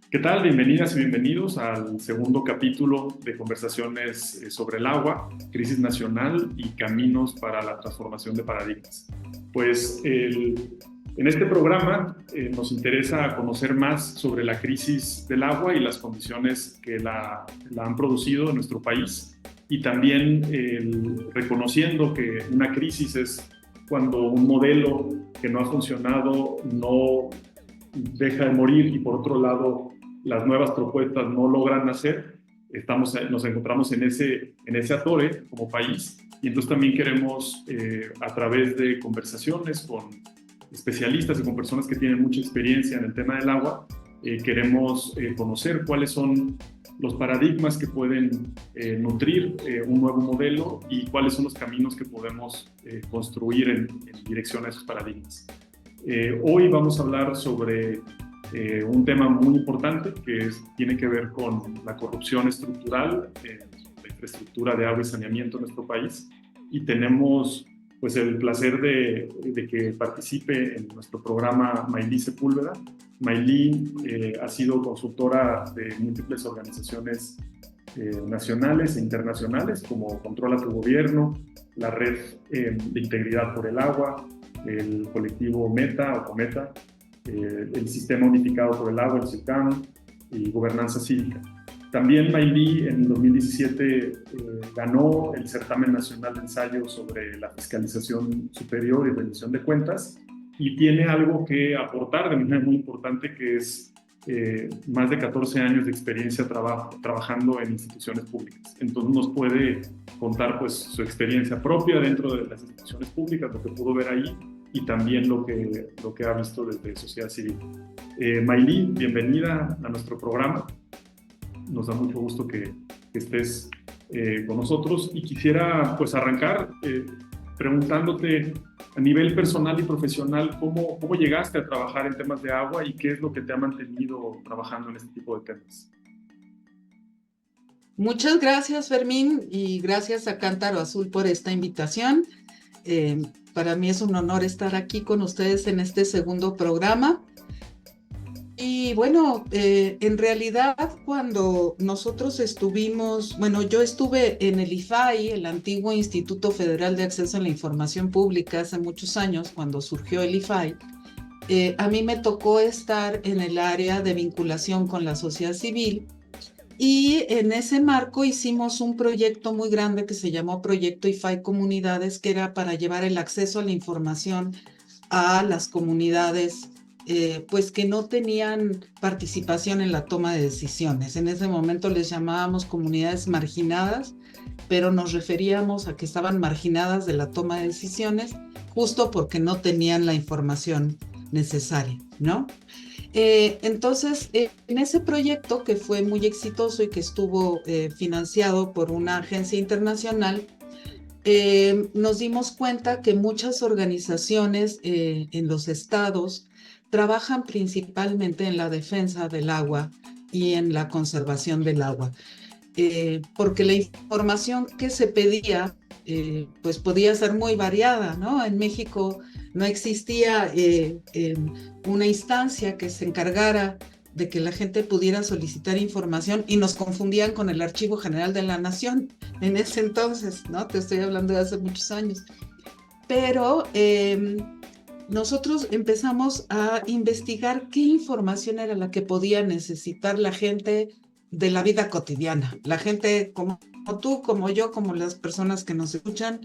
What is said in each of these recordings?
¿Qué tal? Bienvenidas y bienvenidos al segundo capítulo de conversaciones sobre el agua, crisis nacional y caminos para la transformación de paradigmas. En este programa nos interesa conocer más sobre la crisis del agua y las condiciones que la han producido en nuestro país y también reconociendo que una crisis es cuando un modelo que no ha funcionado no deja de morir y por otro lado las nuevas propuestas no logran nacer, nos encontramos en ese atore como país y entonces también queremos a través de conversaciones con especialistas y con personas que tienen mucha experiencia en el tema del agua, queremos conocer cuáles son los paradigmas que pueden nutrir un nuevo modelo y cuáles son los caminos que podemos construir en dirección a esos paradigmas. Hoy vamos a hablar sobre un tema muy importante tiene que ver con la corrupción estructural, la infraestructura de agua y saneamiento en nuestro país. Y tenemos pues el placer de que participe en nuestro programa Maylí Sepúlveda. Maylí ha sido consultora de múltiples organizaciones nacionales e internacionales como Controla tu Gobierno, la Red de Integridad por el Agua, el colectivo META o Cometa, el Sistema Unificado por el Agua, el SICAM, y Gobernanza Cívica. También Maylí en 2017 ganó el Certamen Nacional de Ensayo sobre la Fiscalización Superior y Rendición de Cuentas y tiene algo que aportar de manera muy importante, que es más de 14 años de experiencia trabajando en instituciones públicas. Entonces nos puede contar pues, su experiencia propia dentro de las instituciones públicas, lo que pudo ver ahí y también lo que ha visto desde sociedad civil. Maylí, bienvenida a nuestro programa. Nos da mucho gusto que estés con nosotros y quisiera pues arrancar preguntándote a nivel personal y profesional cómo llegaste a trabajar en temas de agua y qué es lo que te ha mantenido trabajando en este tipo de temas. Muchas gracias, Fermín, y gracias a Cántaro Azul por esta invitación. Para mí es un honor estar aquí con ustedes en este segundo programa. Y bueno, en realidad cuando nosotros yo estuve en el IFAI, el antiguo Instituto Federal de Acceso a la Información Pública, hace muchos años, cuando surgió el IFAI. A mí me tocó estar en el área de vinculación con la sociedad civil. Y en ese marco hicimos un proyecto muy grande que se llamó Proyecto IFAI Comunidades, que era para llevar el acceso a la información a las comunidades pues que no tenían participación en la toma de decisiones. En ese momento les llamábamos comunidades marginadas, pero nos referíamos a que estaban marginadas de la toma de decisiones justo porque no tenían la información necesaria, ¿no? Entonces, en ese proyecto que fue muy exitoso y que estuvo financiado por una agencia internacional, nos dimos cuenta que muchas organizaciones en los estados trabajan principalmente en la defensa del agua y en la conservación del agua, porque la información que se pedía pues podía ser muy variada, ¿no? En México no existía una instancia que se encargara de que la gente pudiera solicitar información y nos confundían con el Archivo General de la Nación en ese entonces, ¿no? Te estoy hablando de hace muchos años. Pero nosotros empezamos a investigar qué información era la que podía necesitar la gente de la vida cotidiana, la gente como tú, como yo, como las personas que nos escuchan,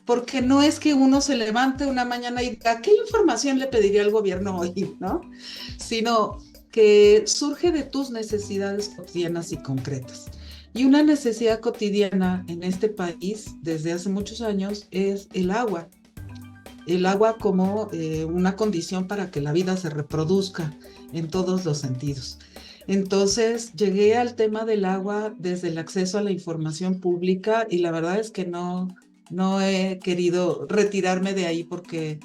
porque no es que uno se levante una mañana y diga, ¿qué información le pediría al gobierno hoy? ¿No? Sino que surge de tus necesidades cotidianas y concretas. Y una necesidad cotidiana en este país desde hace muchos años es el agua. El agua como una condición para que la vida se reproduzca en todos los sentidos. Entonces llegué al tema del agua desde el acceso a la información pública y la verdad es que no he querido retirarme de ahí porque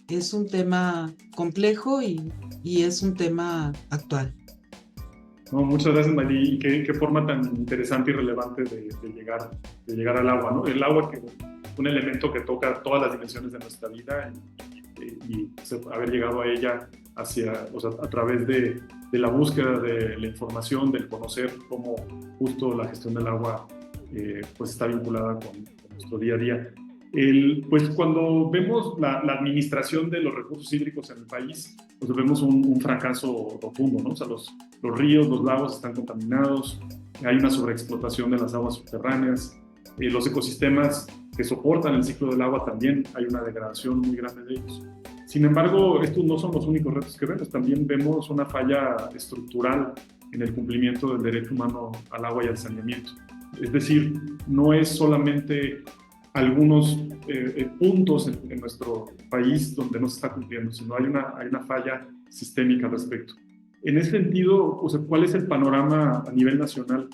es un tema complejo y es un tema actual. No, muchas gracias, Maylí. Qué forma tan interesante y relevante de llegar al agua, ¿no? El agua que un elemento que toca todas las dimensiones de nuestra vida y haber llegado a ella a través de la búsqueda de la información, del conocer cómo justo la gestión del agua pues está vinculada con nuestro día a día. Pues cuando vemos la administración de los recursos hídricos en el país, pues vemos un fracaso rotundo, ¿no? O sea, los ríos, los lagos están contaminados, hay una sobreexplotación de las aguas subterráneas, los ecosistemas que soportan el ciclo del agua también hay una degradación muy grande de ellos. Sin embargo, estos no son los únicos retos que vemos, también vemos una falla estructural en el cumplimiento del derecho humano al agua y al saneamiento. Es decir, no es solamente algunos puntos en nuestro país donde no se está cumpliendo, sino hay una falla sistémica al respecto. En ese sentido, o sea, ¿cuál es el panorama a nivel nacional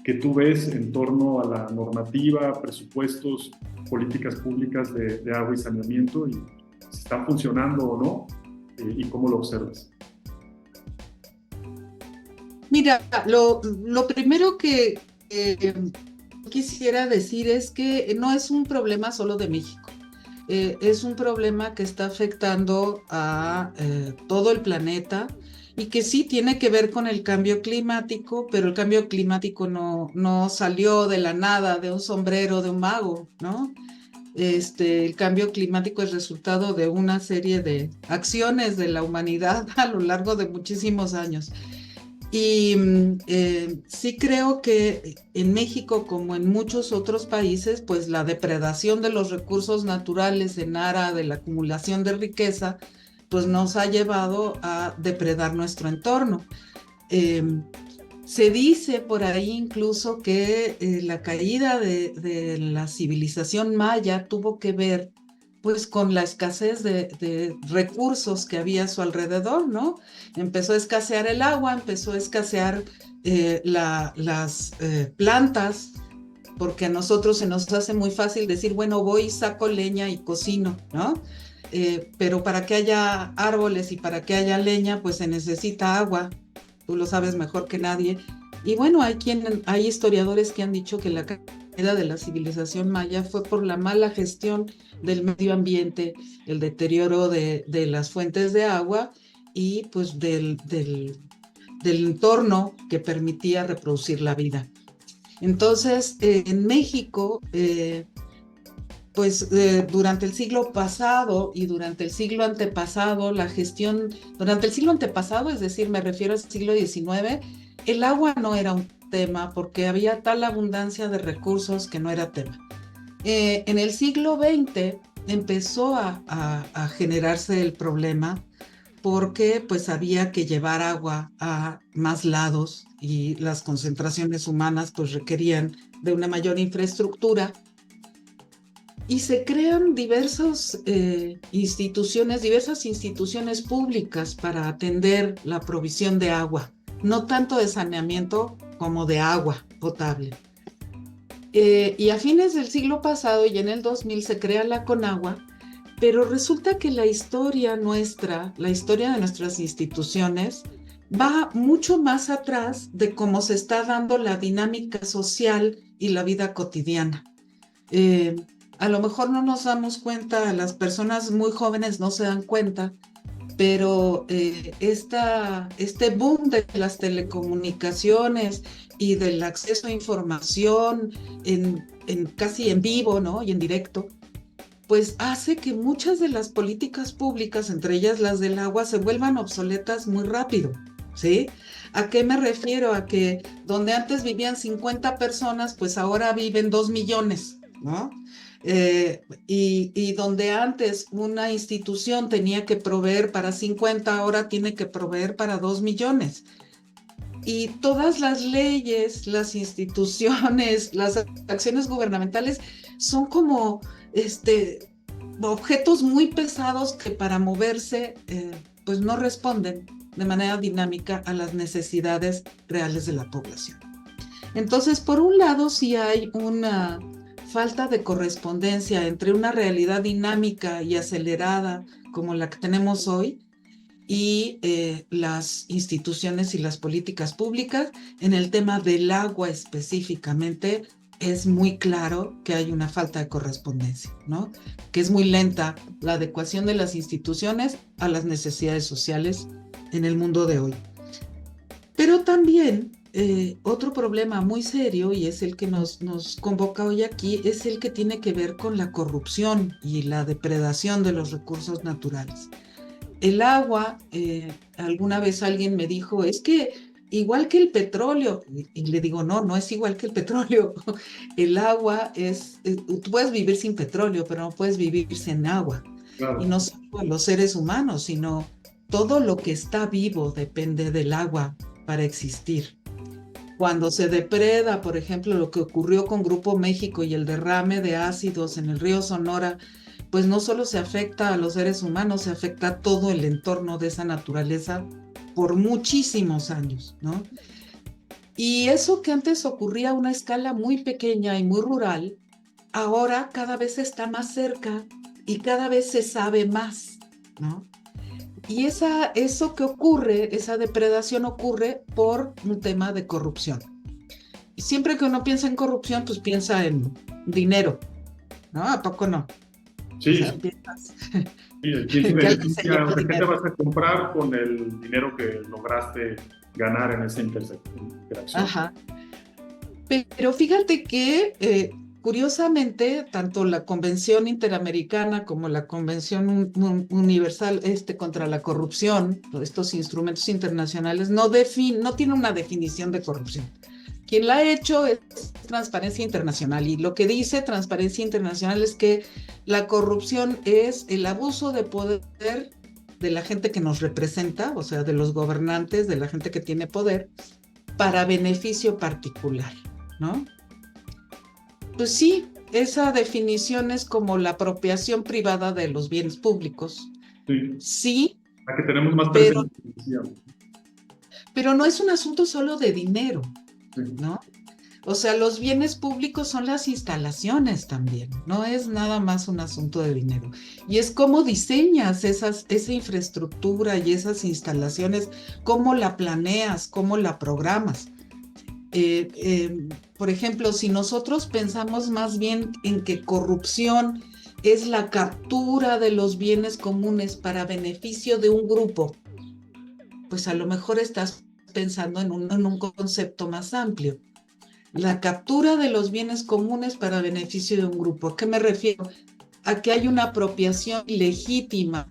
que tú ves en torno a la normativa, presupuestos, políticas públicas de agua y saneamiento, y si están funcionando o no, y cómo lo observas? Mira, lo primero que quisiera decir es que no es un problema solo de México. Es un problema que está afectando a todo el planeta y que sí tiene que ver con el cambio climático, pero el cambio climático no salió de la nada, de un sombrero, de un mago, ¿no? El cambio climático es resultado de una serie de acciones de la humanidad a lo largo de muchísimos años. Y sí creo que en México, como en muchos otros países, pues la depredación de los recursos naturales en aras de la acumulación de riqueza, pues nos ha llevado a depredar nuestro entorno. Se dice por ahí incluso que la caída de la civilización maya tuvo que ver pues con la escasez de recursos que había a su alrededor, ¿no? Empezó a escasear el agua, empezó a escasear las plantas, porque a nosotros se nos hace muy fácil decir, bueno, voy y saco leña y cocino, ¿no? Pero para que haya árboles y para que haya leña, pues se necesita agua, tú lo sabes mejor que nadie. Y bueno, hay historiadores que han dicho que la caída de la civilización maya fue por la mala gestión del medio ambiente, el deterioro de las fuentes de agua y pues del entorno que permitía reproducir la vida. Entonces, en México, durante el siglo pasado y durante el siglo antepasado, durante el siglo antepasado, es decir, me refiero al siglo XIX, el agua no era un tema porque había tal abundancia de recursos que no era tema. En el siglo XX empezó a generarse el problema porque pues había que llevar agua a más lados y las concentraciones humanas pues requerían de una mayor infraestructura y se crean diversas instituciones públicas para atender la provisión de agua, no tanto de saneamiento como de agua potable. Y a fines del siglo pasado y en el 2000 se crea la Conagua, pero resulta que la historia de nuestras instituciones, va mucho más atrás de cómo se está dando la dinámica social y la vida cotidiana. A lo mejor no nos damos cuenta, las personas muy jóvenes no se dan cuenta, pero este boom de las telecomunicaciones y del acceso a información casi en vivo, ¿no? Y en directo, pues hace que muchas de las políticas públicas, entre ellas las del agua, se vuelvan obsoletas muy rápido, ¿sí? ¿A qué me refiero? A que donde antes vivían 50 personas, pues ahora viven 2 millones, ¿no? Y donde antes una institución tenía que proveer para 50, ahora tiene que proveer para 2 millones. Y todas las leyes, las instituciones, las acciones gubernamentales son como objetos muy pesados que para moverse pues no responden de manera dinámica a las necesidades reales de la población. Entonces, por un lado, sí hay una falta de correspondencia entre una realidad dinámica y acelerada como la que tenemos hoy y las instituciones y las políticas públicas. En el tema del agua específicamente, es muy claro que hay una falta de correspondencia, ¿no? Que es muy lenta la adecuación de las instituciones a las necesidades sociales en el mundo de hoy. Pero también otro problema muy serio, y es el que nos convoca hoy aquí, es el que tiene que ver con la corrupción y la depredación de los recursos naturales. El agua, alguna vez alguien me dijo, es que igual que el petróleo, y le digo, no, no es igual que el petróleo. El agua tú puedes vivir sin petróleo, pero no puedes vivir sin agua. Y Claro, no solo los seres humanos, sino todo lo que está vivo depende del agua para existir. Cuando se depreda, por ejemplo, lo que ocurrió con Grupo México y el derrame de ácidos en el río Sonora, pues no solo se afecta a los seres humanos, se afecta a todo el entorno de esa naturaleza por muchísimos años, ¿no? Y eso que antes ocurría a una escala muy pequeña y muy rural, ahora cada vez está más cerca y cada vez se sabe más, ¿no? Y eso que ocurre, esa depredación ocurre por un tema de corrupción. Y siempre que uno piensa en corrupción, pues piensa en dinero, ¿no? ¿A poco no? O sí, sea, sí. piensas ¿Quién se que alguien se beneficia? lleva O sea, ¿qué te dinero. vas a comprar con el dinero que lograste ganar en esa interacción? Ajá. Pero fíjate que, curiosamente, tanto la Convención Interamericana como la Convención Universal contra la Corrupción, estos instrumentos internacionales, no tienen una definición de corrupción. Quien la ha hecho es Transparencia Internacional, y lo que dice Transparencia Internacional es que la corrupción es el abuso de poder de la gente que nos representa, o sea, de los gobernantes, de la gente que tiene poder, para beneficio particular, ¿no? Pues sí, esa definición es como la apropiación privada de los bienes públicos. Sí, Sí, la que tenemos más pero, presente, decíamos. pero no es un asunto solo de dinero, Sí, ¿no? O sea, los bienes públicos son las instalaciones también, no es nada más un asunto de dinero. Y es cómo diseñas esa infraestructura y esas instalaciones, cómo la planeas, cómo la programas. Eh, eh, por ejemplo, si nosotros pensamos más bien en que corrupción es la captura de los bienes comunes para beneficio de un grupo, pues a lo mejor estás pensando en un concepto más amplio. La captura de los bienes comunes para beneficio de un grupo. ¿A qué me refiero? A que hay una apropiación legítima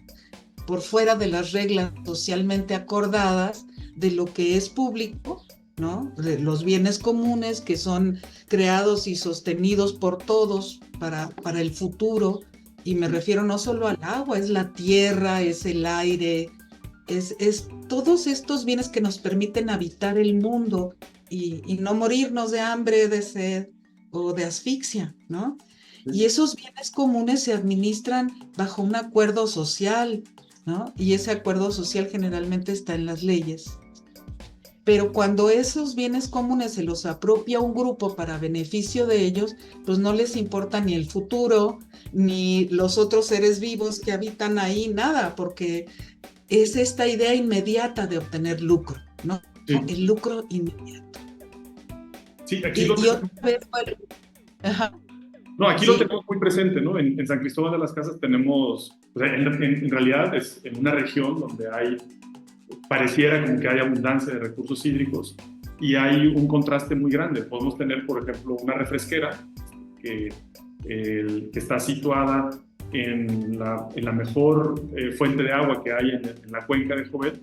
por fuera de las reglas socialmente acordadas de lo que es público, ¿no? De los bienes comunes que son creados y sostenidos por todos para el futuro. Y me refiero no solo al agua, es la tierra, es el aire, es todos estos bienes que nos permiten habitar el mundo y no morirnos de hambre, de sed o de asfixia, ¿no? Y sí, esos bienes comunes se administran bajo un acuerdo social, ¿no? Y ese acuerdo social generalmente está en las leyes. Pero cuando esos bienes comunes se los apropia un grupo para beneficio de ellos, pues no les importa ni el futuro, ni los otros seres vivos que habitan ahí, nada, porque es esta idea inmediata de obtener lucro, ¿no? sí. El lucro inmediato. Sí, aquí Y otra vez, bueno, ajá, no, aquí lo sí, tenemos muy presente, ¿no? En San Cristóbal de las Casas tenemos, o sea, en realidad es en una región donde hay, pareciera como que hay abundancia de recursos hídricos y hay un contraste muy grande. Podemos tener, por ejemplo, una refresquera que, que está situada en la mejor fuente de agua que hay en la cuenca de Jovel,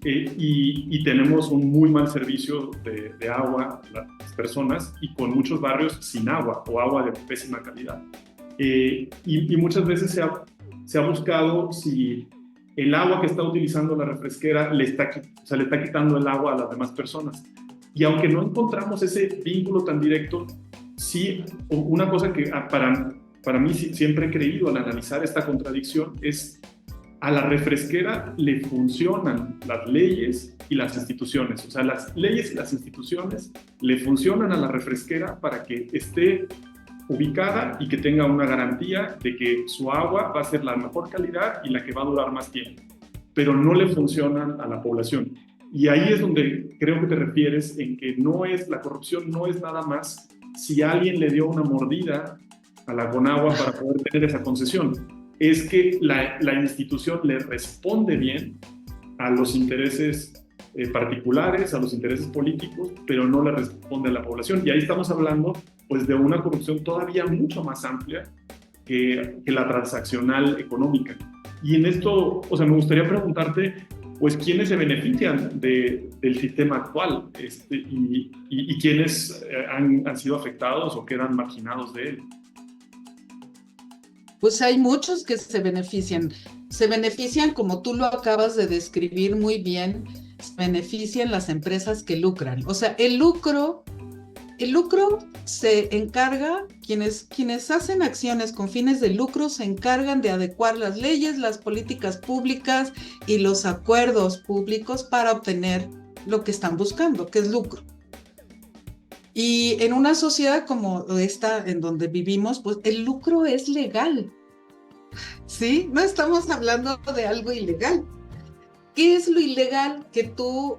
y tenemos un muy mal servicio de agua a las personas y con muchos barrios sin agua o agua de pésima calidad. Y muchas veces se ha buscado si el agua que está utilizando la refresquera o sea, le está quitando el agua a las demás personas. Y aunque no encontramos ese vínculo tan directo, sí, una cosa que para mí siempre he creído al analizar esta contradicción es a la refresquera le funcionan las leyes y las instituciones. O sea, las leyes y las instituciones le funcionan a la refresquera para que esté ubicada y que tenga una garantía de que su agua va a ser la mejor calidad y la que va a durar más tiempo, pero no le funcionan a la población. Y ahí es donde creo que te refieres en que la corrupción no es nada más si alguien le dio una mordida a la Conagua para poder tener esa concesión. Es que la institución le responde bien a los intereses particulares, a los intereses políticos, pero no le responde a la población. Y ahí estamos hablando pues de una corrupción todavía mucho más amplia que la transaccional económica. Y en esto, o sea, me gustaría preguntarte, pues, ¿quiénes se benefician del sistema actual y quiénes han sido afectados o quedan marginados de él? Pues hay muchos que se benefician. Se benefician, como tú lo acabas de describir muy bien, se benefician las empresas que lucran. O sea, el lucro se encarga, quienes hacen acciones con fines de lucro se encargan de adecuar las leyes, las políticas públicas y los acuerdos públicos para obtener lo que están buscando, que es lucro. Y en una sociedad como esta en donde vivimos, pues el lucro es legal, ¿sí? No estamos hablando de algo ilegal. ¿Qué es lo ilegal? Que tú,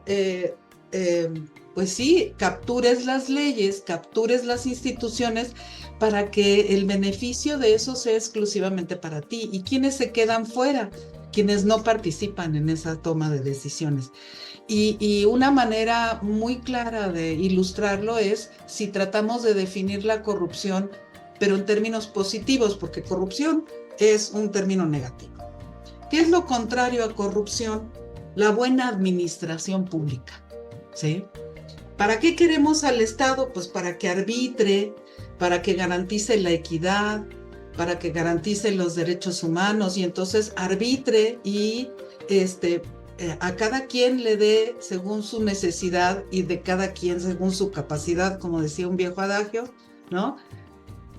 pues sí, captures las leyes, captures las instituciones para que el beneficio de eso sea exclusivamente para ti. ¿Y quiénes se quedan fuera? Quienes no participan en esa toma de decisiones. Y una manera muy clara de ilustrarlo es si tratamos de definir la corrupción, pero en términos positivos, porque corrupción es un término negativo. ¿Qué es lo contrario a corrupción? La buena administración pública, ¿sí? ¿Para qué queremos al Estado? Pues para que arbitre, para que garantice la equidad, para que garantice los derechos humanos y entonces arbitre y a cada quien le dé según su necesidad y de cada quien según su capacidad, como decía un viejo adagio, ¿no?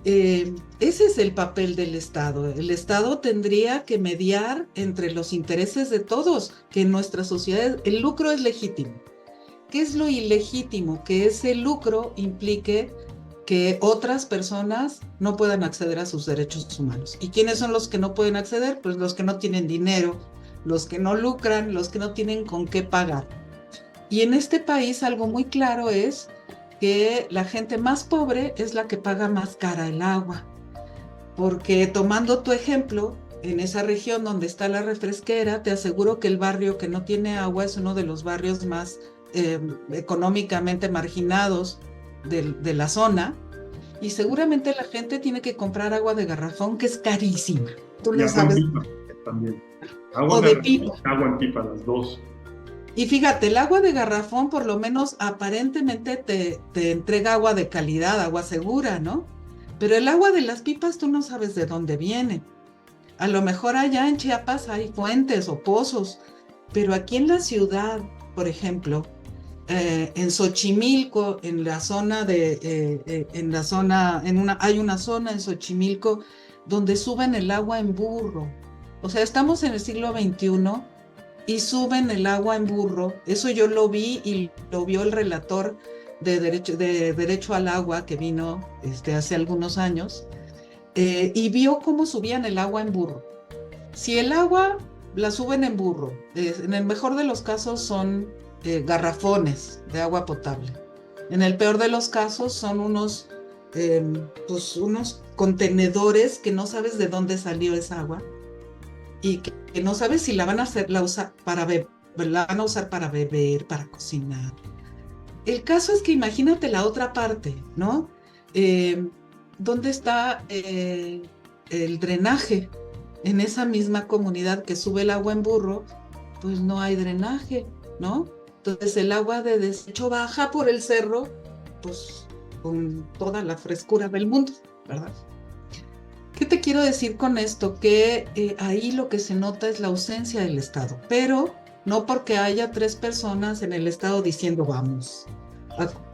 Ese es el papel del Estado. El Estado tendría que mediar entre los intereses de todos, que en nuestras sociedades el lucro es legítimo. ¿Qué es lo ilegítimo? Que ese lucro implique que otras personas no puedan acceder a sus derechos humanos. ¿Y quiénes son los que no pueden acceder? Pues los que no tienen dinero, los que no lucran, los que no tienen con qué pagar. Y en este país algo muy claro es que la gente más pobre es la que paga más cara el agua. Porque tomando tu ejemplo, en esa región donde está la refresquera, te aseguro que el barrio que no tiene agua es uno de los barrios más económicamente marginados de la zona. Y seguramente la gente tiene que comprar agua de garrafón, que es carísima. Tú Y lo agua en sabes. pipa también. Agua O en de garrafón, pipa. agua en pipa, las dos. Y fíjate, el agua de garrafón por lo menos aparentemente te entrega agua de calidad, agua segura, ¿no? Pero el agua de las pipas tú no sabes de dónde viene. A lo mejor allá en Chiapas hay fuentes o pozos, pero aquí en la ciudad, por ejemplo, en Xochimilco, hay una zona en Xochimilco donde suben el agua en burro. O sea, estamos en el siglo XXI y suben el agua en burro. Eso yo lo vi y lo vio el relator de Derecho al Agua que vino hace algunos años, y vio cómo subían el agua en burro. Si el agua la suben en burro, en el mejor de los casos son garrafones de agua potable. En el peor de los casos son unos contenedores que no sabes de dónde salió esa agua y que no sabes si la van a usar la van a usar para beber, para cocinar. El caso es que imagínate la otra parte, ¿no? ¿Dónde está el drenaje? En esa misma comunidad que sube el agua en burro, pues no hay drenaje, ¿no? Entonces el agua de desecho baja por el cerro, pues con toda la frescura del mundo, ¿verdad? ¿Qué te quiero decir con esto? Que ahí lo que se nota es la ausencia del Estado, pero no porque haya 3 personas en el Estado diciendo vamos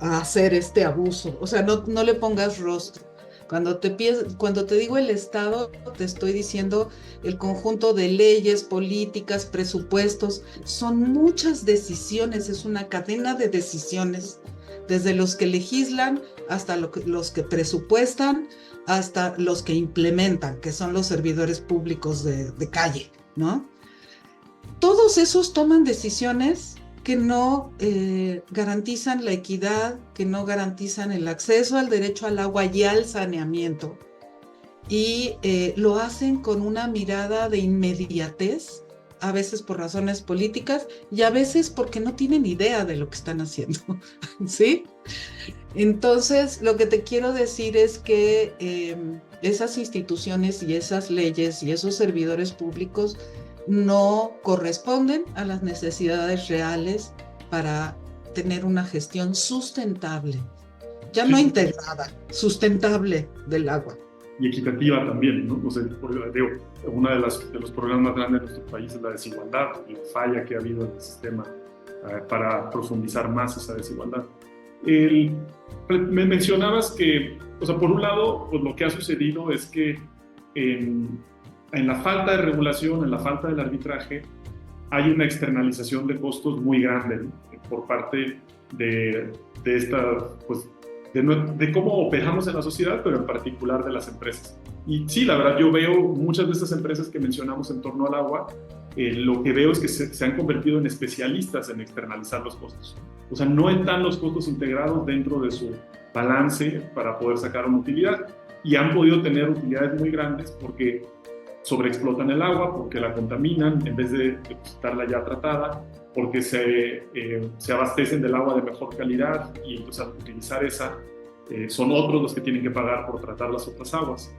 a hacer este abuso. O sea, no le pongas rostro. Cuando te digo el Estado, te estoy diciendo el conjunto de leyes, políticas, presupuestos. Son muchas decisiones, es una cadena de decisiones, desde los que legislan hasta los que presupuestan, hasta los que implementan, que son los servidores públicos de calle, ¿no? Todos esos toman decisiones que no garantizan la equidad, que no garantizan el acceso al derecho al agua y al saneamiento, y lo hacen con una mirada de inmediatez a veces por razones políticas y a veces porque no tienen idea de lo que están haciendo, ¿sí? Entonces, lo que te quiero decir es que esas instituciones y esas leyes y esos servidores públicos no corresponden a las necesidades reales para tener una gestión sustentable, ya no Sí, integrada, sustentable del agua. y equitativa también, ¿no? O sea, digo, uno de los problemas más grandes de nuestro país es la desigualdad, la falla que ha habido en el sistema para profundizar más esa desigualdad. Me mencionabas que, o sea, por un lado, pues lo que ha sucedido es que en la falta de regulación, en la falta del arbitraje, hay una externalización de costos muy grande, ¿no? Por parte de esta, pues, de cómo operamos en la sociedad, pero en particular de las empresas. Y sí, la verdad, yo veo muchas de estas empresas que mencionamos en torno al agua, lo que veo es que se han convertido en especialistas en externalizar los costos. O sea, no están los costos integrados dentro de su balance para poder sacar una utilidad, y han podido tener utilidades muy grandes porque sobreexplotan el agua, porque la contaminan en vez de depositarla ya tratada, porque se abastecen del agua de mejor calidad, y entonces al utilizar esa, son otros los que tienen que pagar por tratar las otras aguas.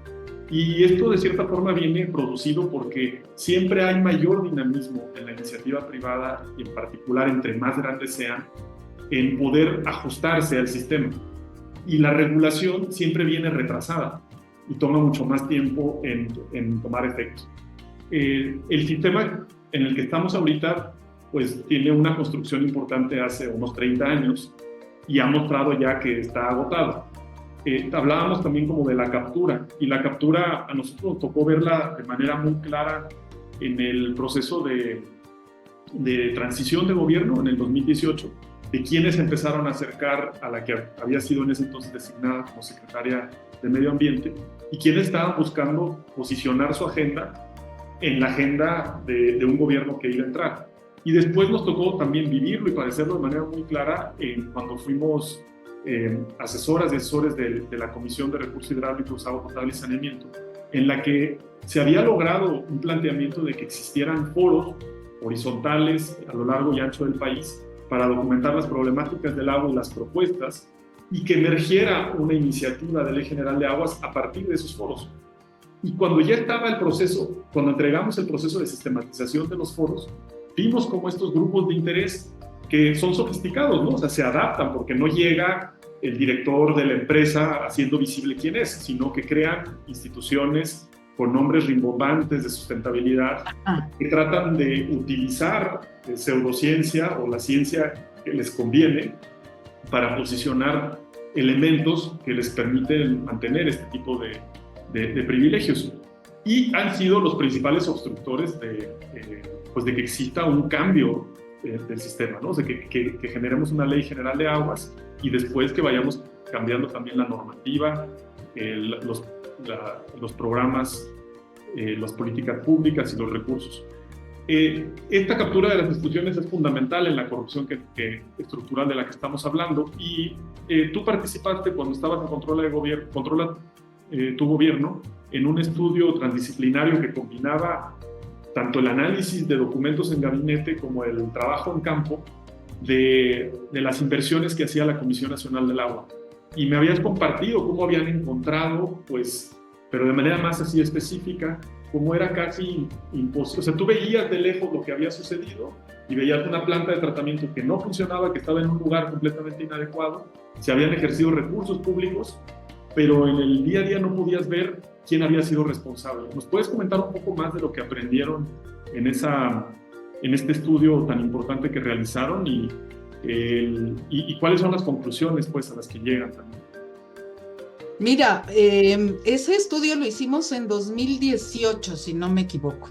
Y esto de cierta forma viene producido porque siempre hay mayor dinamismo en la iniciativa privada, y en particular entre más grandes sean, en poder ajustarse al sistema. Y la regulación siempre viene retrasada y toma mucho más tiempo en tomar efecto. El sistema en el que estamos ahorita pues tiene una construcción importante hace unos 30 años y ha mostrado ya que está agotado. Hablábamos también como de la captura, y la captura a nosotros nos tocó verla de manera muy clara en el proceso de transición de gobierno en el 2018, de quienes empezaron a acercar a la que había sido en ese entonces designada como secretaria de Medio Ambiente, y quienes estaban buscando posicionar su agenda en la agenda de un gobierno que iba a entrar. Y después nos tocó también vivirlo y padecerlo de manera muy clara cuando fuimos asesoras y asesores de la Comisión de Recursos Hidráulicos, Agua Potable y Saneamiento, en la que se había logrado un planteamiento de que existieran foros horizontales a lo largo y ancho del país para documentar las problemáticas del agua y las propuestas, y que emergiera una iniciativa de Ley General de Aguas a partir de esos foros. Y cuando ya estaba el proceso, cuando entregamos el proceso de sistematización de los foros, vimos como estos grupos de interés que son sofisticados, ¿no? O sea, se adaptan porque no llega el director de la empresa haciendo visible quién es, sino que crean instituciones con nombres rimbombantes de sustentabilidad que tratan de utilizar pseudociencia o la ciencia que les conviene para posicionar elementos que les permiten mantener este tipo de privilegios. Y han sido los principales obstructores pues de que exista un cambio del sistema, ¿no? O sea, que generemos una ley general de aguas y después que vayamos cambiando también la normativa, los programas, las políticas públicas y los recursos. Esta captura de las instituciones es fundamental en la corrupción estructural de la que estamos hablando, y tú participaste cuando estabas en Controla tu gobierno en un estudio transdisciplinario que combinaba tanto el análisis de documentos en gabinete como el trabajo en campo de las inversiones que hacía la Comisión Nacional del Agua. Y me habías compartido cómo habían encontrado, pues, pero de manera más así específica, cómo era casi imposible. O sea, tú veías de lejos lo que había sucedido y veías una planta de tratamiento que no funcionaba, que estaba en un lugar completamente inadecuado, se habían ejercido recursos públicos, pero en el día a día no podías ver quién había sido responsable. ¿Nos puedes comentar un poco más de lo que aprendieron en este estudio tan importante que realizaron y cuáles son las conclusiones pues, a las que llegan también? Mira, ese estudio lo hicimos en 2018, si no me equivoco.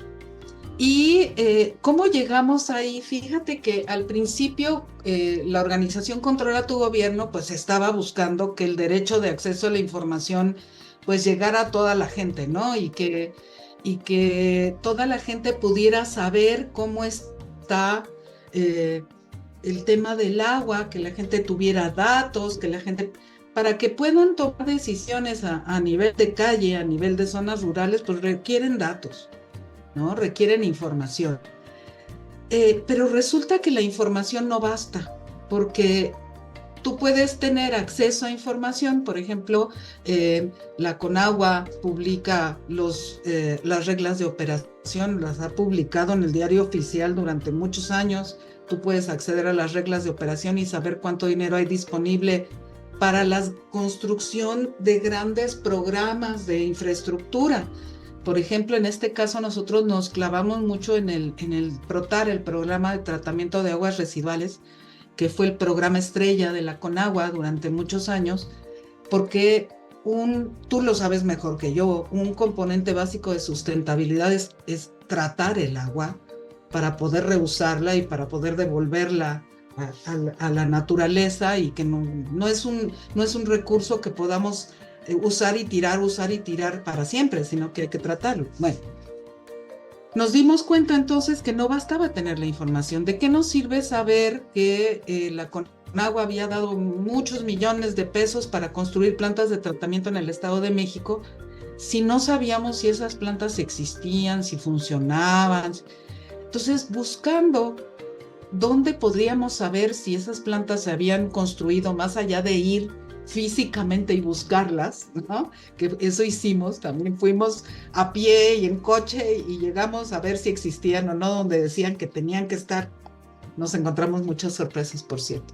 ¿Y cómo llegamos ahí? Fíjate que al principio la organización Controla tu Gobierno pues estaba buscando que el derecho de acceso a la información pues llegara a toda la gente, ¿no? Y que toda la gente pudiera saber cómo está el tema del agua, que la gente tuviera datos, que la gente, para que puedan tomar decisiones a nivel de calle, a nivel de zonas rurales, pues requieren datos, ¿no? Requieren información. Pero resulta que la información no basta, porque tú puedes tener acceso a información. Por ejemplo, la Conagua publica las reglas de operación, las ha publicado en el diario oficial durante muchos años. Tú puedes acceder a las reglas de operación y saber cuánto dinero hay disponible para la construcción de grandes programas de infraestructura. Por ejemplo, en este caso nosotros nos clavamos mucho en el PROTAR, el Programa de Tratamiento de Aguas Residuales, que fue el programa estrella de la Conagua durante muchos años, porque tú lo sabes mejor que yo, un componente básico de sustentabilidad es tratar el agua para poder reusarla y para poder devolverla a la naturaleza, y que no es un recurso que podamos usar y tirar para siempre, sino que hay que tratarlo. Bueno, nos dimos cuenta entonces que no bastaba tener la información. ¿De qué nos sirve saber que la Conagua había dado muchos millones de pesos para construir plantas de tratamiento en el Estado de México si no sabíamos si esas plantas existían, si funcionaban? Entonces, buscando dónde podríamos saber si esas plantas se habían construido, más allá de ir físicamente y buscarlas, ¿no? Que eso hicimos, también fuimos a pie y en coche y llegamos a ver si existían o no donde decían que tenían que estar. Nos encontramos muchas sorpresas, por cierto.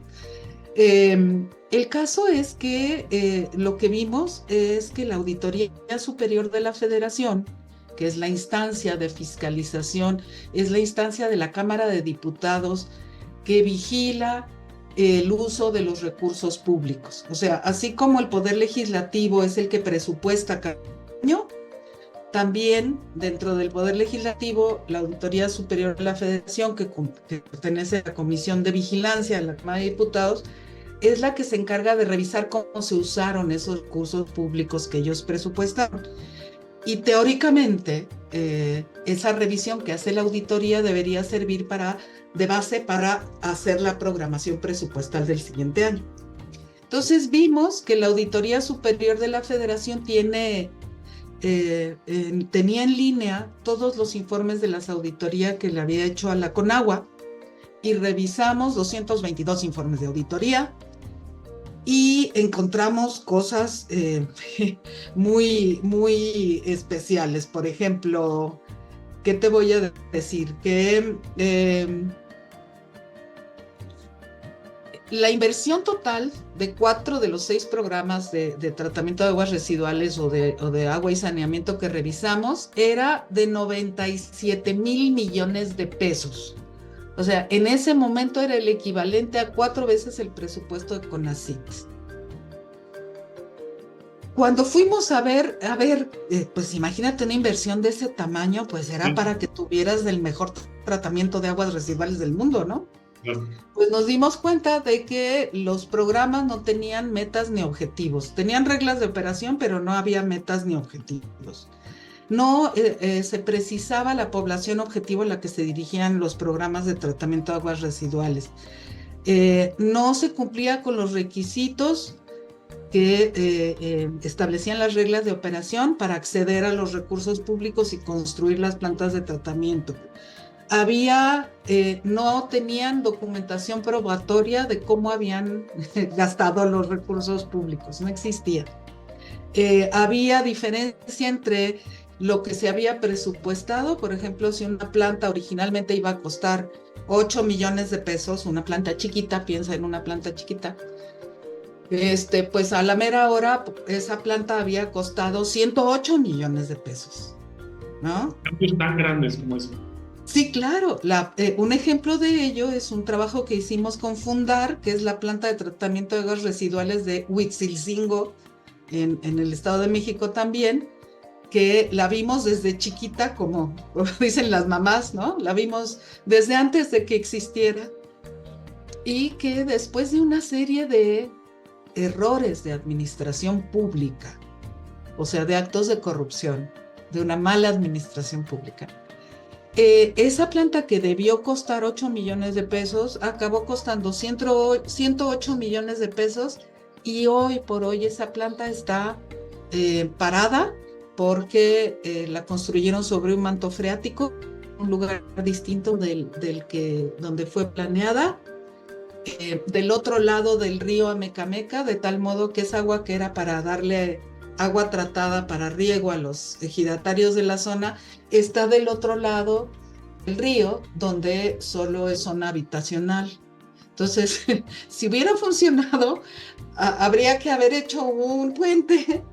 El caso es que lo que vimos es que la Auditoría Superior de la Federación, que es la instancia de fiscalización, es la instancia de la Cámara de Diputados que vigila el uso de los recursos públicos. O sea, así como el Poder Legislativo es el que presupuesta cada año, también dentro del Poder Legislativo, la Auditoría Superior de la Federación, que pertenece a la Comisión de Vigilancia de la Cámara de Diputados, es la que se encarga de revisar cómo se usaron esos recursos públicos que ellos presupuestaron. Y teóricamente, esa revisión que hace la auditoría debería servir de base para hacer la programación presupuestal del siguiente año. Entonces vimos que la Auditoría Superior de la Federación tenía en línea todos los informes de las auditorías que le había hecho a la Conagua, y revisamos 222 informes de auditoría y encontramos cosas muy, muy especiales. Por ejemplo, ¿qué te voy a decir? Que la inversión total de 4 de los 6 programas de tratamiento de aguas residuales o de agua y saneamiento que revisamos era de 97,000 millones de pesos. O sea, en ese momento era el equivalente a 4 veces el presupuesto de CONACYT. Cuando fuimos a ver, pues imagínate una inversión de ese tamaño, pues era para que tuvieras el mejor tratamiento de aguas residuales del mundo, ¿no? Pues nos dimos cuenta de que los programas no tenían metas ni objetivos. Tenían reglas de operación, pero no había metas ni objetivos. No se precisaba la población objetivo a la que se dirigían los programas de tratamiento de aguas residuales. No se cumplía con los requisitos que establecían las reglas de operación para acceder a los recursos públicos y construir las plantas de tratamiento. No tenían documentación probatoria de cómo habían gastado los recursos públicos, no existía. Había diferencia entre lo que se había presupuestado. Por ejemplo, si una planta originalmente iba a costar 8 millones de pesos, una planta chiquita, piensa en una planta chiquita, pues a la mera hora esa planta había costado 108 millones de pesos, ¿no? Cambios tan grandes como eso. Sí, claro. Un ejemplo de ello es un trabajo que hicimos con Fundar, que es la planta de tratamiento de aguas residuales de Huitzilcingo, en el Estado de México también, que la vimos desde chiquita, como dicen las mamás, ¿no? La vimos desde antes de que existiera, y que después de una serie de errores de administración pública, o sea, de actos de corrupción, de una mala administración pública, esa planta que debió costar 8 millones de pesos acabó costando 108 millones de pesos, y hoy por hoy esa planta está parada porque la construyeron sobre un manto freático un lugar distinto donde fue planeada, del otro lado del río Amecameca, de tal modo que esa agua que era para darle agua tratada para riego a los ejidatarios de la zona, está del otro lado del río, donde solo es zona habitacional. Entonces, si hubiera funcionado, habría que haber hecho un puente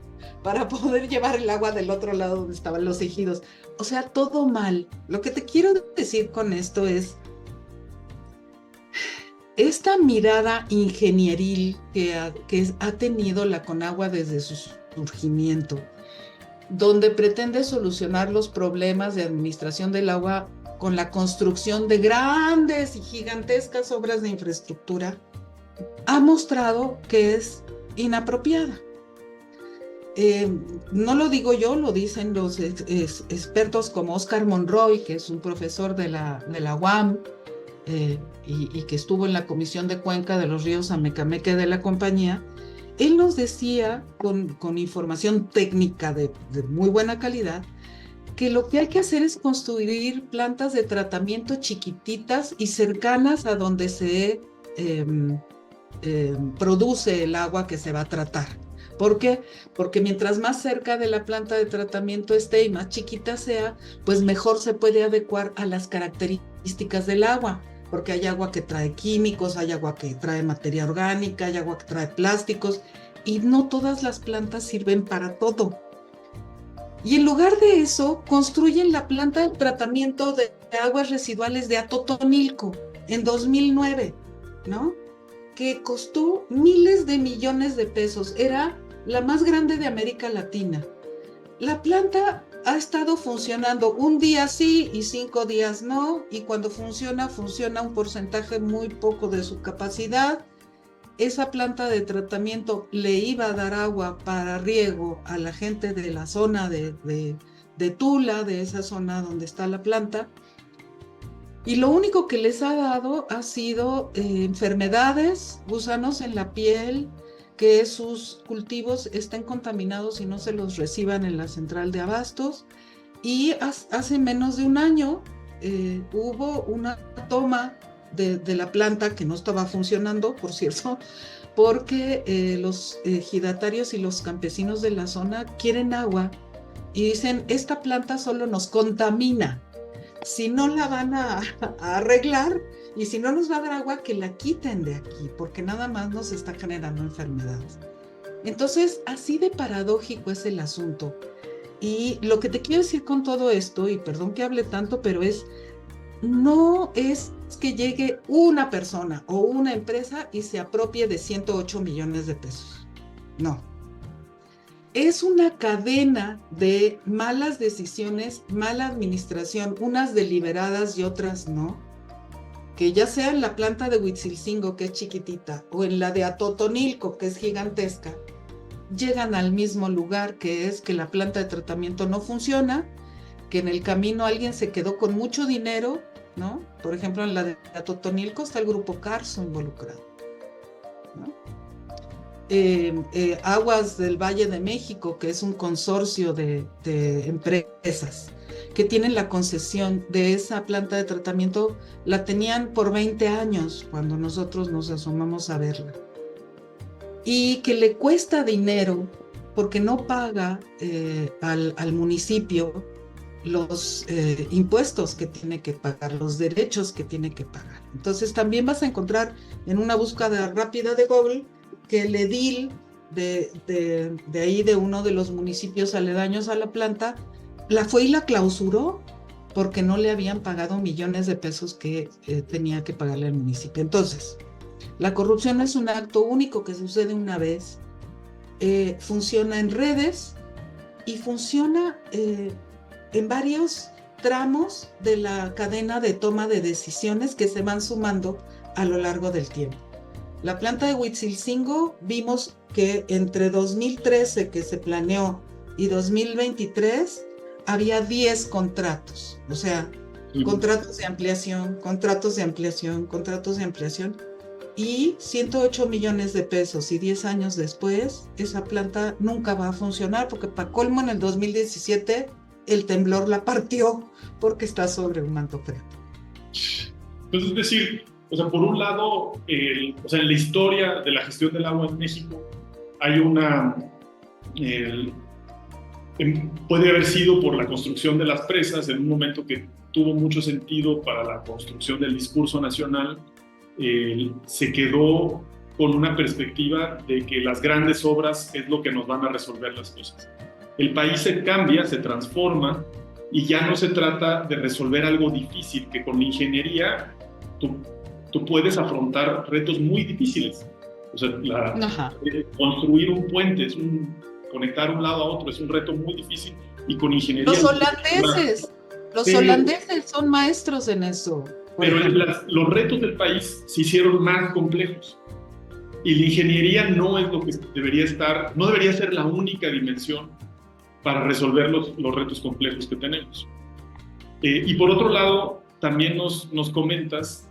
para poder llevar el agua del otro lado donde estaban los ejidos. O sea, todo mal. Lo que te quiero decir con esto es esta mirada ingenieril que ha tenido la Conagua desde su surgimiento, donde pretende solucionar los problemas de administración del agua con la construcción de grandes y gigantescas obras de infraestructura, ha mostrado que es inapropiada. No lo digo yo, lo dicen los expertos como Oscar Monroy, que es un profesor de la UAM, y que estuvo en la Comisión de Cuenca de los Ríos Amecameca de la compañía. Él nos decía, con información técnica de muy buena calidad, que lo que hay que hacer es construir plantas de tratamiento chiquititas y cercanas a donde se produce el agua que se va a tratar. ¿Por qué? Porque mientras más cerca de la planta de tratamiento esté y más chiquita sea, pues mejor se puede adecuar a las características del agua, porque hay agua que trae químicos, hay agua que trae materia orgánica, hay agua que trae plásticos, y no todas las plantas sirven para todo. Y en lugar de eso, construyen la planta de tratamiento de aguas residuales de Atotonilco en 2009, ¿no? Que costó miles de millones de pesos. Era la más grande de América Latina. La planta ha estado funcionando un día sí y 5 días no, y cuando funciona un porcentaje muy poco de su capacidad. Esa planta de tratamiento le iba a dar agua para riego a la gente de la zona de Tula, de esa zona donde está la planta, y lo único que les ha dado ha sido enfermedades, gusanos en la piel, que sus cultivos estén contaminados y no se los reciban en la central de abastos. Y hace menos de un año hubo una toma de la planta que no estaba funcionando, por cierto, porque los ejidatarios y los campesinos de la zona quieren agua y dicen, esta planta solo nos contamina. Si no la van a arreglar y si no nos va a dar agua, que la quiten de aquí, porque nada más nos está generando enfermedades. Entonces, así de paradójico es el asunto. Y lo que te quiero decir con todo esto, y perdón que hable tanto, pero no es que llegue una persona o una empresa y se apropie de 108 millones de pesos. No. Es una cadena de malas decisiones, mala administración, unas deliberadas y otras no, que ya sea en la planta de Huitzilcingo, que es chiquitita, o en la de Atotonilco, que es gigantesca, llegan al mismo lugar, que es que la planta de tratamiento no funciona, que en el camino alguien se quedó con mucho dinero, ¿no? Por ejemplo, en la de Atotonilco está el grupo Carso involucrado, ¿no? Aguas del Valle de México, que es un consorcio de empresas que tienen la concesión de esa planta de tratamiento, la tenían por 20 años cuando nosotros nos asomamos a verla. Y que le cuesta dinero porque no paga al municipio los impuestos que tiene que pagar, los derechos que tiene que pagar. Entonces también vas a encontrar en una búsqueda rápida de Google que el edil de ahí, de uno de los municipios aledaños a la planta, la fue y la clausuró porque no le habían pagado millones de pesos que tenía que pagarle al municipio. Entonces, la corrupción es un acto único que sucede una vez, funciona en redes y funciona en varios tramos de la cadena de toma de decisiones que se van sumando a lo largo del tiempo. La planta de Huitzilcingo, vimos que entre 2013 que se planeó y 2023 había 10 contratos, o sea, contratos de ampliación, contratos de ampliación, contratos de ampliación, y 108 millones de pesos, y 10 años después esa planta nunca va a funcionar, porque para colmo en el 2017 el temblor la partió porque está sobre un manto freático. Entonces, es decir, o sea, por un lado, o sea, en la historia de la gestión del agua en México hay puede haber sido por la construcción de las presas en un momento que tuvo mucho sentido para la construcción del discurso nacional. Se quedó con una perspectiva de que las grandes obras es lo que nos van a resolver las cosas. El país se cambia, se transforma, y ya no se trata de resolver algo difícil, que con la ingeniería tú puedes afrontar retos muy difíciles. O sea, construir un puente, conectar un lado a otro, es un reto muy difícil, y con ingeniería... Los holandeses son maestros en eso. Pero los retos del país se hicieron más complejos. Y la ingeniería no es lo que no debería ser la única dimensión para resolver los retos complejos que tenemos. Y por otro lado, también nos comentas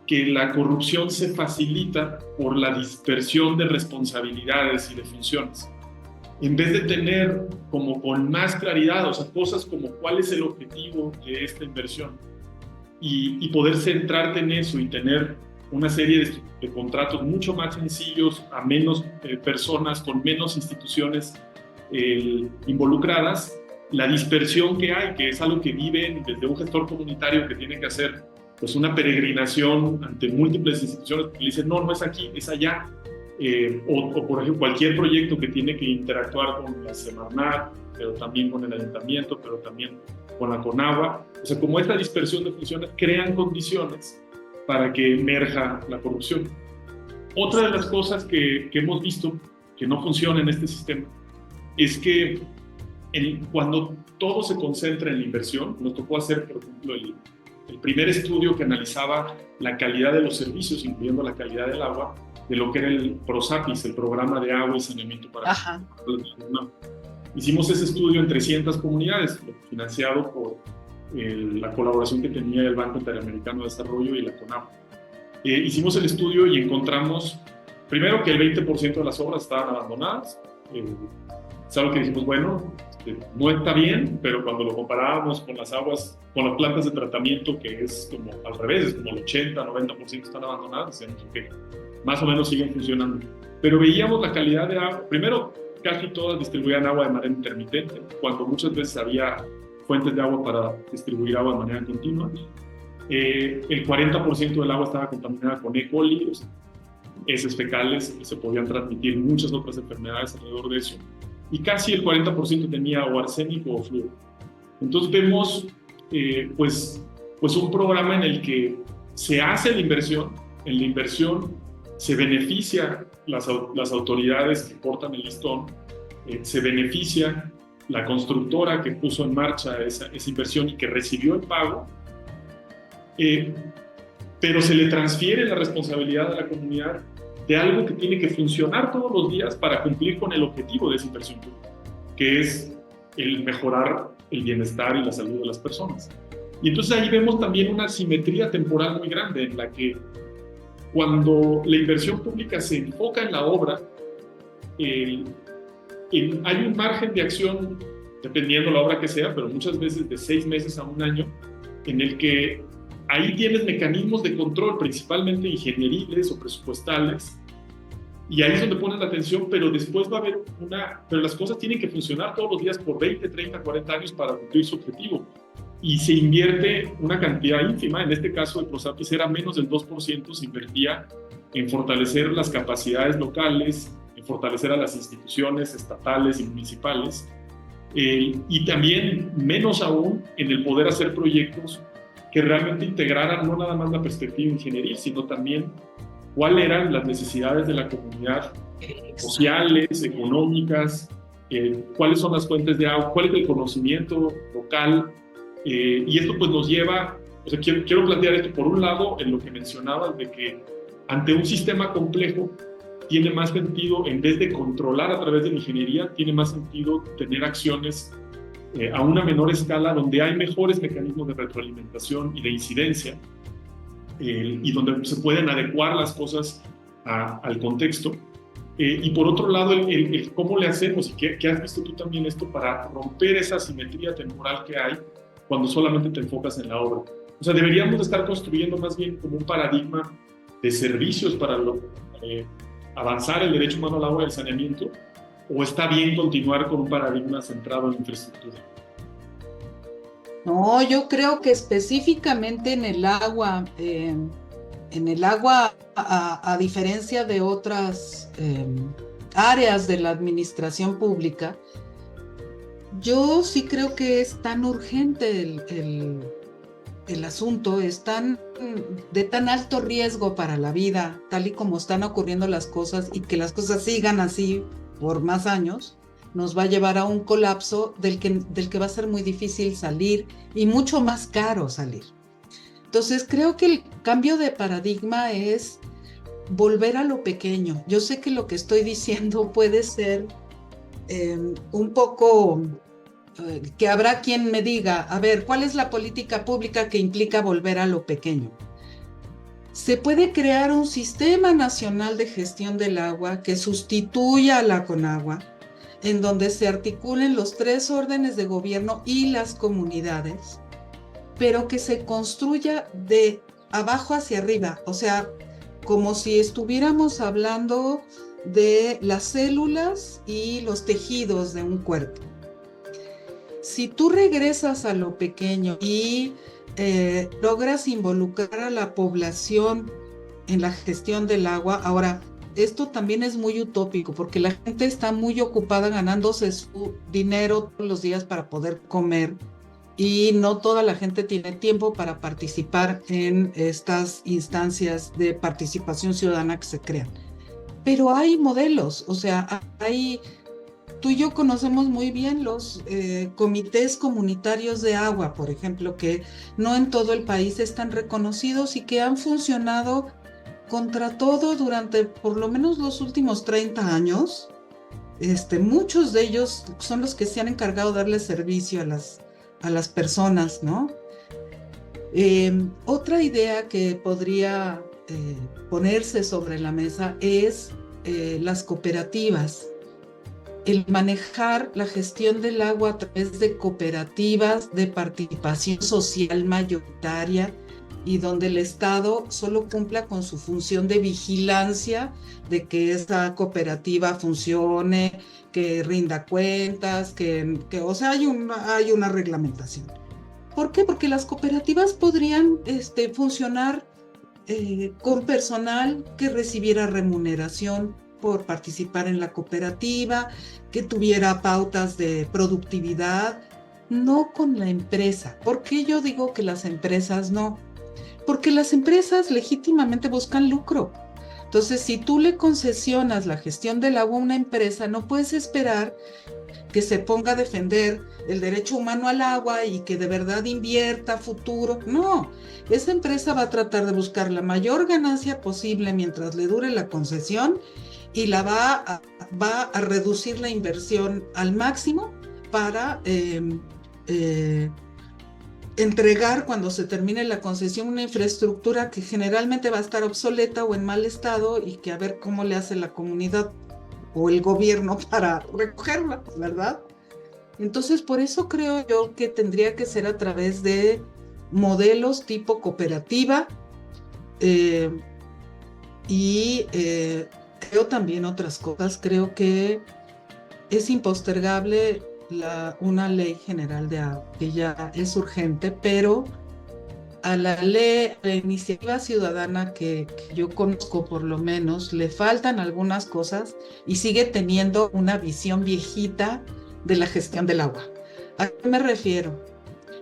que la corrupción se facilita por la dispersión de responsabilidades y de funciones. En vez de tener como con más claridad, o sea, cosas como cuál es el objetivo de esta inversión, y poder centrarte en eso y tener una serie de contratos mucho más sencillos, a menos personas, con menos instituciones involucradas, la dispersión que hay, que es algo que viven desde un gestor comunitario que tiene que hacer pues una peregrinación ante múltiples instituciones, que le dicen, no es aquí, es allá, o por ejemplo cualquier proyecto que tiene que interactuar con la Semarnat, pero también con el ayuntamiento, pero también con la Conagua. O sea, como esta dispersión de funciones crean condiciones para que emerja la corrupción. Otra de las cosas que hemos visto que no funciona en este sistema es que cuando todo se concentra en la inversión, nos tocó hacer, por ejemplo, el primer estudio que analizaba la calidad de los servicios, incluyendo la calidad del agua, de lo que era el PROSAPIS, el Programa de Agua y Saneamiento para... Hicimos ese estudio en 300 comunidades, financiado por la colaboración que tenía el Banco Interamericano de Desarrollo y la CONAGUA. Hicimos el estudio y encontramos, primero, que el 20% de las obras estaban abandonadas. Es algo que dijimos, bueno, no está bien, pero cuando lo comparábamos con las aguas, con las plantas de tratamiento, que es como al revés, es como el 80-90% están abandonadas, decíamos que más o menos siguen funcionando. Pero veíamos la calidad de agua. Primero, casi todas distribuían agua de manera intermitente, cuando muchas veces había fuentes de agua para distribuir agua de manera continua. El 40% del agua estaba contaminada con E. coli, heces fecales, y se podían transmitir muchas otras enfermedades alrededor de eso. Y casi el 40% tenía o arsénico o flúor. Entonces vemos pues un programa en el que se hace la inversión, en la inversión se beneficia las autoridades que portan el listón, se beneficia la constructora que puso en marcha esa inversión y que recibió el pago, pero se le transfiere la responsabilidad a la comunidad de algo que tiene que funcionar todos los días para cumplir con el objetivo de esa inversión pública, que es el mejorar el bienestar y la salud de las personas. Y entonces ahí vemos también una simetría temporal muy grande en la que cuando la inversión pública se enfoca en la obra, hay un margen de acción, dependiendo la obra que sea, pero muchas veces de 6 meses a 1 año, en el que ahí tienes mecanismos de control, principalmente ingenieriles o presupuestales, y ahí es donde pones la atención, pero después va a haber pero las cosas tienen que funcionar todos los días por 20, 30, 40 años para cumplir su objetivo. Y se invierte una cantidad ínfima, en este caso el PROSAPIS era menos del 2%, se invertía en fortalecer las capacidades locales, en fortalecer a las instituciones estatales y municipales, y también menos aún en el poder hacer proyectos que realmente integraran no nada más la perspectiva ingenieril, sino también cuáles eran las necesidades de la comunidad, sociales, económicas, cuáles son las fuentes de agua, cuál es el conocimiento local, y esto pues nos lleva, o sea, quiero plantear esto por un lado en lo que mencionabas de que ante un sistema complejo tiene más sentido, en vez de controlar a través de la ingeniería, tiene más sentido tener acciones a una menor escala, donde hay mejores mecanismos de retroalimentación y de incidencia, y donde se pueden adecuar las cosas al contexto. Y por otro lado, el cómo le hacemos, y qué has visto tú también esto, para romper esa asimetría temporal que hay cuando solamente te enfocas en la obra. O sea, deberíamos estar construyendo más bien como un paradigma de servicios para avanzar el derecho humano al agua y al saneamiento, o está bien continuar con un paradigma centrado en infraestructura. No, yo creo que específicamente en el agua, a diferencia de otras áreas de la administración pública, yo sí creo que es tan urgente el asunto, es de tan alto riesgo para la vida, tal y como están ocurriendo las cosas, y que las cosas sigan así por más años, nos va a llevar a un colapso del que va a ser muy difícil salir y mucho más caro salir. Entonces, creo que el cambio de paradigma es volver a lo pequeño. Yo sé que lo que estoy diciendo puede ser un poco que habrá quien me diga, a ver, ¿cuál es la política pública que implica volver a lo pequeño? Se puede crear un sistema nacional de gestión del agua que sustituya a la Conagua, en donde se articulen los 3 órdenes de gobierno y las comunidades, pero que se construya de abajo hacia arriba, o sea, como si estuviéramos hablando de las células y los tejidos de un cuerpo. Si tú regresas a lo pequeño y logras involucrar a la población en la gestión del agua, ahora, esto también es muy utópico porque la gente está muy ocupada ganándose su dinero todos los días para poder comer, y no toda la gente tiene tiempo para participar en estas instancias de participación ciudadana que se crean. Pero hay modelos, o sea, tú y yo conocemos muy bien los comités comunitarios de agua, por ejemplo, que no en todo el país están reconocidos y que han funcionado contra todo durante por lo menos los últimos 30 años. Muchos de ellos son los que se han encargado de darle servicio a las personas, ¿no? Otra idea que podría ponerse sobre la mesa es las cooperativas. El manejar la gestión del agua a través de cooperativas de participación social mayoritaria, y donde el Estado solo cumpla con su función de vigilancia de que esa cooperativa funcione, que rinda cuentas, o sea, hay una reglamentación. ¿Por qué? Porque las cooperativas podrían funcionar con personal que recibiera remuneración por participar en la cooperativa, que tuviera pautas de productividad, no con la empresa. ¿Por qué yo digo que las empresas no? Porque las empresas legítimamente buscan lucro. Entonces, si tú le concesionas la gestión del agua a una empresa, no puedes esperar que se ponga a defender el derecho humano al agua y que de verdad invierta futuro. No, esa empresa va a tratar de buscar la mayor ganancia posible mientras le dure la concesión, y va a reducir la inversión al máximo para entregar, cuando se termine la concesión, una infraestructura que generalmente va a estar obsoleta o en mal estado, y que a ver cómo le hace la comunidad o el gobierno para recogerla, ¿verdad? Entonces, por eso creo yo que tendría que ser a través de modelos tipo cooperativa, y creo también otras cosas. Creo que es impostergable una ley general de agua, que ya es urgente, pero a la iniciativa ciudadana que yo conozco, por lo menos, le faltan algunas cosas y sigue teniendo una visión viejita de la gestión del agua. ¿A qué me refiero?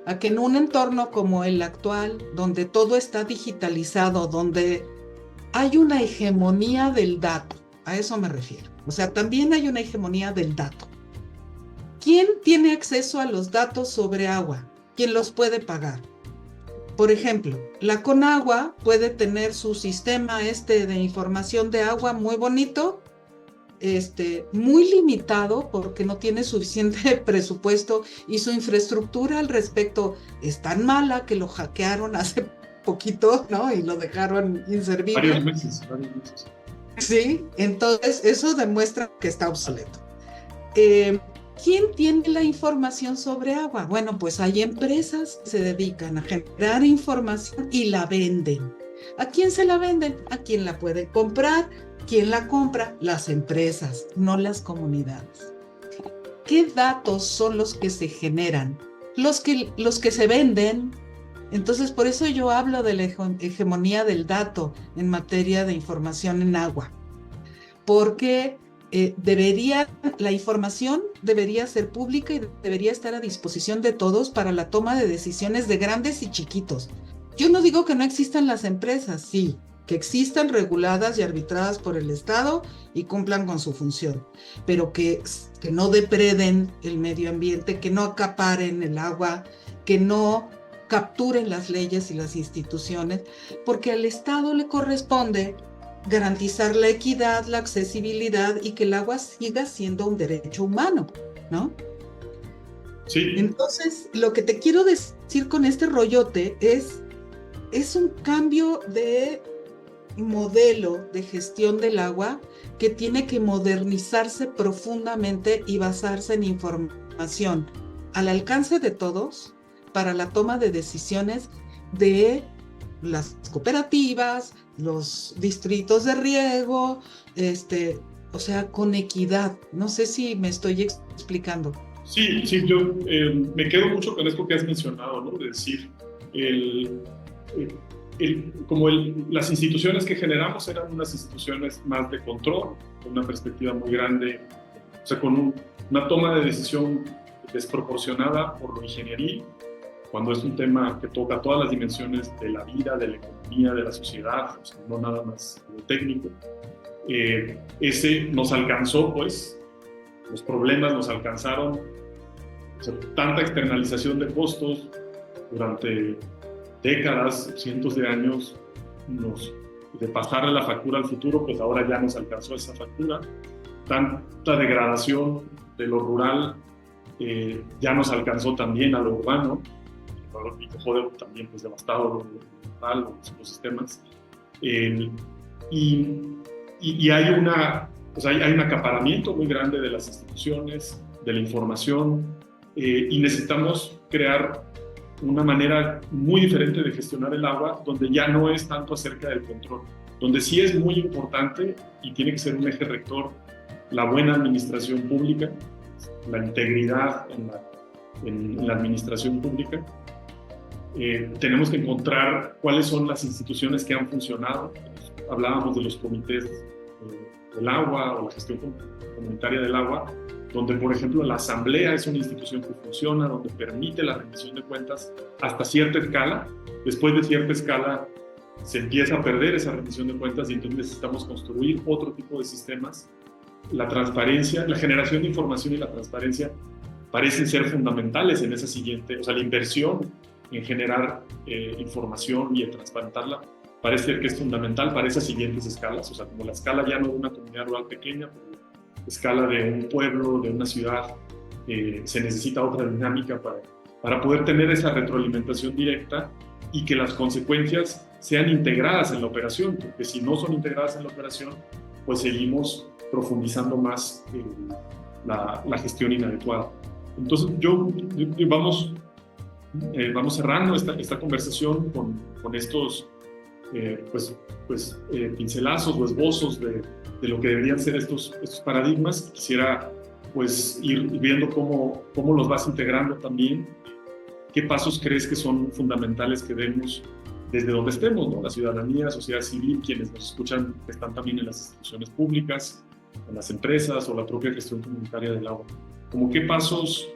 A que en un entorno como el actual, donde todo está digitalizado, donde hay una hegemonía del dato, a eso me refiero. O sea, también hay una hegemonía del dato. ¿Quién tiene acceso a los datos sobre agua? ¿Quién los puede pagar? Por ejemplo, la Conagua puede tener su sistema de información de agua muy bonito, muy limitado porque no tiene suficiente presupuesto, y su infraestructura al respecto es tan mala que lo hackearon hace poquito, ¿no? Y lo dejaron inservible. Varios meses. ¿Sí? Entonces, eso demuestra que está obsoleto. Eh, ¿Quién tiene la información sobre agua? Bueno, pues hay empresas que se dedican a generar información y la venden. ¿A quién se la venden? ¿A quién la puede comprar? ¿Quién la compra? Las empresas, no las comunidades. ¿Qué datos son los que se generan? Los que se venden. Entonces, por eso yo hablo de la hegemonía del dato en materia de información en agua, porque la información debería ser pública y debería estar a disposición de todos para la toma de decisiones de grandes y chiquitos. Yo no digo que no existan las empresas, sí, que existan reguladas y arbitradas por el Estado y cumplan con su función, pero que no depreden el medio ambiente, que no acaparen el agua, que no capturen las leyes y las instituciones, porque al Estado le corresponde garantizar la equidad, la accesibilidad y que el agua siga siendo un derecho humano, ¿no? Sí. Entonces, lo que te quiero decir con este rollote es un cambio de modelo de gestión del agua que tiene que modernizarse profundamente y basarse en información al alcance de todos para la toma de decisiones de las cooperativas, los distritos de riego, o sea, con equidad. No sé si me estoy explicando. Sí, sí, yo me quedo mucho con esto que has mencionado, ¿no? De decir, las instituciones que generamos eran unas instituciones más de control, con una perspectiva muy grande, o sea, con una toma de decisión desproporcionada por lo ingenieril, cuando es un tema que toca todas las dimensiones de la vida, de la economía, de la sociedad, o sea, no nada más lo técnico. Ese nos alcanzó, pues, los problemas nos alcanzaron, o sea, tanta externalización de costos durante décadas, cientos de años, de pasarle la factura al futuro, pues ahora ya nos alcanzó esa factura. Tanta degradación de lo rural ya nos alcanzó también a lo urbano, y que jode también pues devastado lo rural, los ecosistemas. Y hay hay un acaparamiento muy grande de las instituciones, de la información, y necesitamos crear una manera muy diferente de gestionar el agua, donde ya no es tanto acerca del control, donde sí es muy importante y tiene que ser un eje rector la buena administración pública, la integridad en la administración pública. Tenemos que encontrar cuáles son las instituciones que han funcionado. Hablábamos de los comités del agua o la gestión comunitaria del agua, donde, por ejemplo, la asamblea es una institución que funciona, donde permite la rendición de cuentas hasta cierta escala. Después de cierta escala se empieza a perder esa rendición de cuentas y entonces necesitamos construir otro tipo de sistemas. La transparencia, la generación de información y la transparencia parecen ser fundamentales en esa siguiente, o sea, la inversión en generar información y en transparentarla parece ser que es fundamental para esas siguientes escalas, o sea, como la escala ya no de una comunidad rural pequeña, pero escala de un pueblo, de una ciudad, se necesita otra dinámica para poder tener esa retroalimentación directa y que las consecuencias sean integradas en la operación, porque si no son integradas en la operación, pues seguimos profundizando más la gestión inadecuada. Entonces, vamos cerrando esta conversación con estos pincelazos o esbozos de lo que deberían ser estos paradigmas. Quisiera pues ir viendo cómo los vas integrando también. ¿Qué pasos crees que son fundamentales que demos desde donde estemos, ¿no? La ciudadanía, la sociedad civil, quienes nos escuchan están también en las instituciones públicas, en las empresas o la propia gestión comunitaria del agua? ¿Cómo qué pasos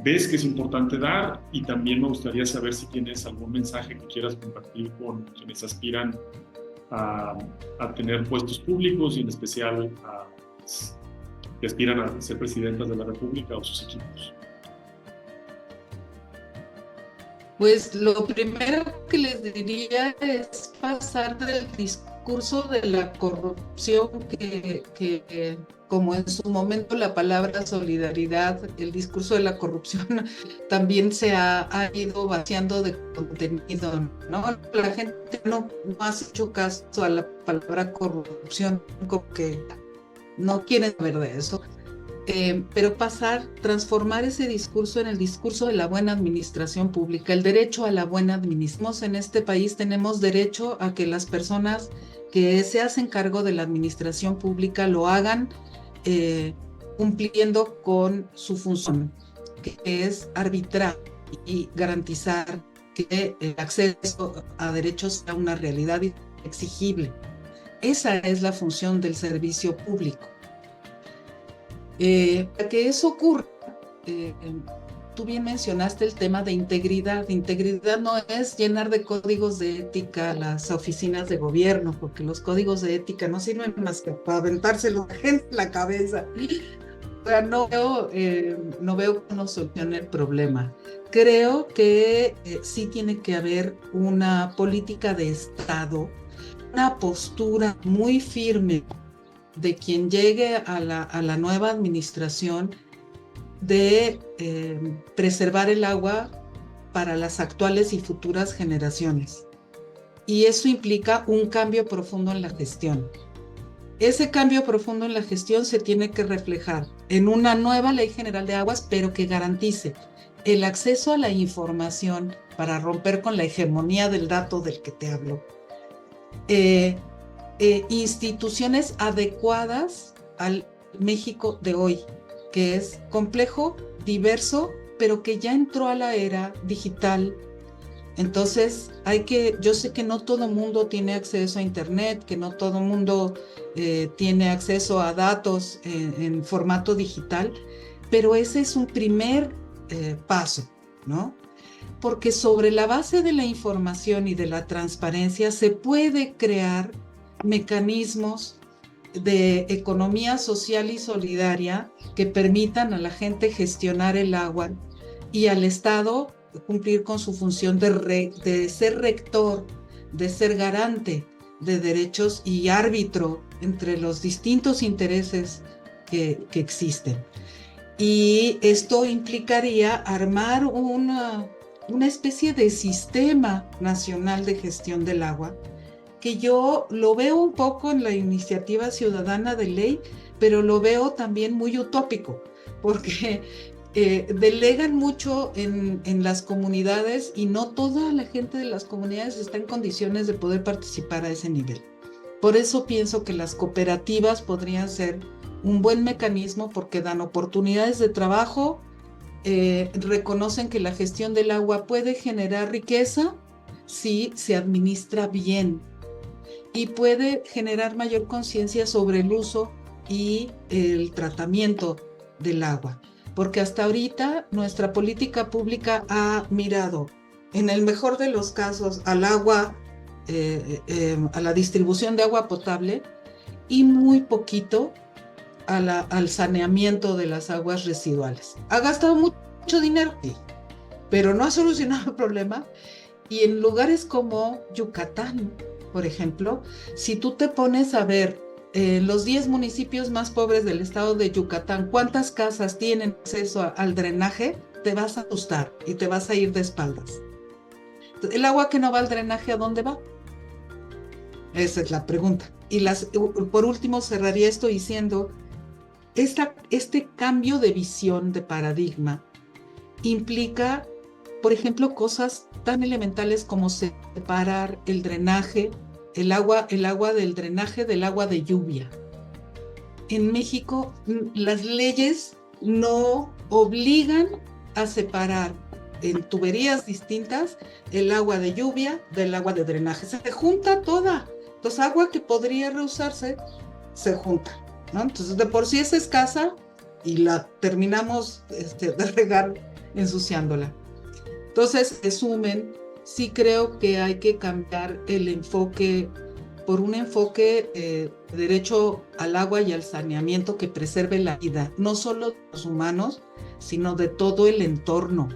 ves que es importante dar? Y también me gustaría saber si tienes algún mensaje que quieras compartir con quienes aspiran a tener puestos públicos y en especial que aspiran a ser presidentas de la República o sus equipos. Pues lo primero que les diría es pasar del discurso discurso de la corrupción que como en su momento la palabra solidaridad, el discurso de la corrupción también se ha ido vaciando de contenido, ¿no? La gente no hace mucho caso a la palabra corrupción, como que no quieren saber de eso. Pero transformar ese discurso en el discurso de la buena administración pública, el derecho a la buena administración. En este país tenemos derecho a que las personas que se hacen cargo de la administración pública lo hagan cumpliendo con su función, que es arbitrar y garantizar que el acceso a derechos sea una realidad exigible. Esa es la función del servicio público. Para que eso ocurra, tú bien mencionaste el tema de integridad. Integridad no es llenar de códigos de ética las oficinas de gobierno, porque los códigos de ética no sirven más que para aventárselo a la gente en la cabeza. O sea, no veo cómo solucione el problema. Creo que sí tiene que haber una política de Estado, una postura muy firme de quien llegue a la nueva administración de preservar el agua para las actuales y futuras generaciones. Y eso implica un cambio profundo en la gestión. Ese cambio profundo en la gestión se tiene que reflejar en una nueva ley general de aguas, pero que garantice el acceso a la información para romper con la hegemonía del dato del que te hablo. Instituciones adecuadas al México de hoy, que es complejo, diverso, pero que ya entró a la era digital. Entonces, yo sé que no todo mundo tiene acceso a Internet, que no todo mundo tiene acceso a datos en formato digital, pero ese es un primer paso, ¿no? Porque sobre la base de la información y de la transparencia se puede crear mecanismos de economía social y solidaria que permitan a la gente gestionar el agua y al Estado cumplir con su función de ser rector, de ser garante de derechos y árbitro entre los distintos intereses que existen. Y esto implicaría armar una especie de sistema nacional de gestión del agua, que yo lo veo un poco en la iniciativa ciudadana de ley, pero lo veo también muy utópico, porque delegan mucho en las comunidades y no toda la gente de las comunidades está en condiciones de poder participar a ese nivel. Por eso pienso que las cooperativas podrían ser un buen mecanismo porque dan oportunidades de trabajo, reconocen que la gestión del agua puede generar riqueza si se administra bien y puede generar mayor conciencia sobre el uso y el tratamiento del agua. Porque hasta ahorita nuestra política pública ha mirado, en el mejor de los casos, al agua, a la distribución de agua potable y muy poquito al saneamiento de las aguas residuales. Ha gastado mucho dinero, pero no ha solucionado el problema. Y en lugares como Yucatán, por ejemplo, si tú te pones a ver los 10 municipios más pobres del estado de Yucatán, ¿cuántas casas tienen acceso al drenaje? Te vas a asustar y te vas a ir de espaldas. El agua que no va al drenaje, ¿a dónde va? Esa es la pregunta. Y por último, cerraría esto diciendo, este cambio de visión, de paradigma, implica, por ejemplo, cosas tan elementales como separar el drenaje, el agua del drenaje del agua de lluvia. En México, las leyes no obligan a separar en tuberías distintas el agua de lluvia del agua de drenaje. Se junta toda. Entonces, agua que podría reusarse se junta, ¿no? Entonces, de por sí es escasa y la terminamos de regar ensuciándola. Entonces, resumen, sí creo que hay que cambiar el enfoque por un enfoque de derecho al agua y al saneamiento que preserve la vida, no solo de los humanos, sino de todo el entorno.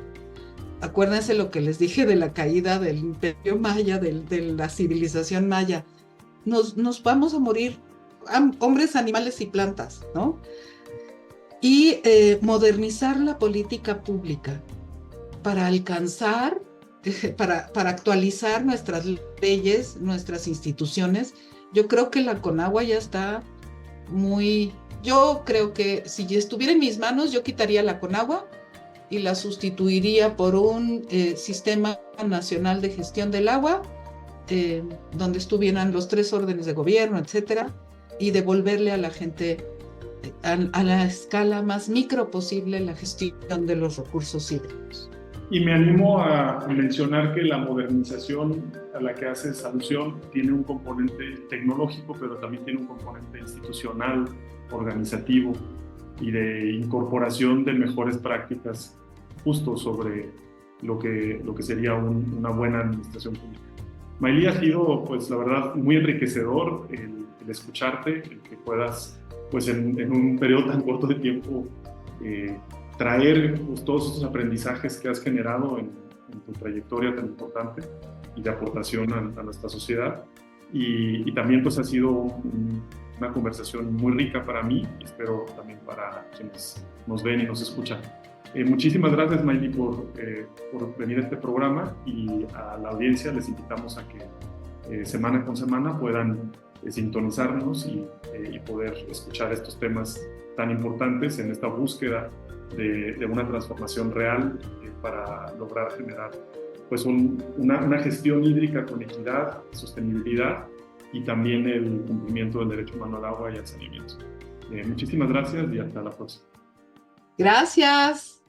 Acuérdense lo que les dije de la caída del imperio maya, de la civilización maya. nos vamos a morir, hombres, animales y plantas, ¿no? Y modernizar la política pública para alcanzar, para actualizar nuestras leyes, nuestras instituciones. Yo creo que la Conagua ya está yo creo que si estuviera en mis manos, yo quitaría la Conagua y la sustituiría por un sistema nacional de gestión del agua, donde estuvieran los 3 órdenes de gobierno, etcétera, y devolverle a la gente a la escala más micro posible la gestión de los recursos hídricos. Y me animo a mencionar que la modernización a la que haces alusión tiene un componente tecnológico, pero también tiene un componente institucional, organizativo y de incorporación de mejores prácticas justo sobre lo que sería una buena administración pública. Maylí, ha sido, pues la verdad, muy enriquecedor el escucharte, el que puedas, pues en un periodo tan corto de tiempo, traer pues, todos esos aprendizajes que has generado en tu trayectoria tan importante y de aportación a nuestra sociedad. Y también pues ha sido una conversación muy rica para mí y espero también para quienes nos ven y nos escuchan. Muchísimas gracias, Maylí, por venir a este programa, y a la audiencia les invitamos a que semana con semana puedan sintonizarnos y poder escuchar estos temas tan importantes en esta búsqueda de una transformación real para lograr generar pues una gestión hídrica con equidad, sostenibilidad y también el cumplimiento del derecho humano al agua y al saneamiento. Muchísimas gracias y hasta la próxima. Gracias.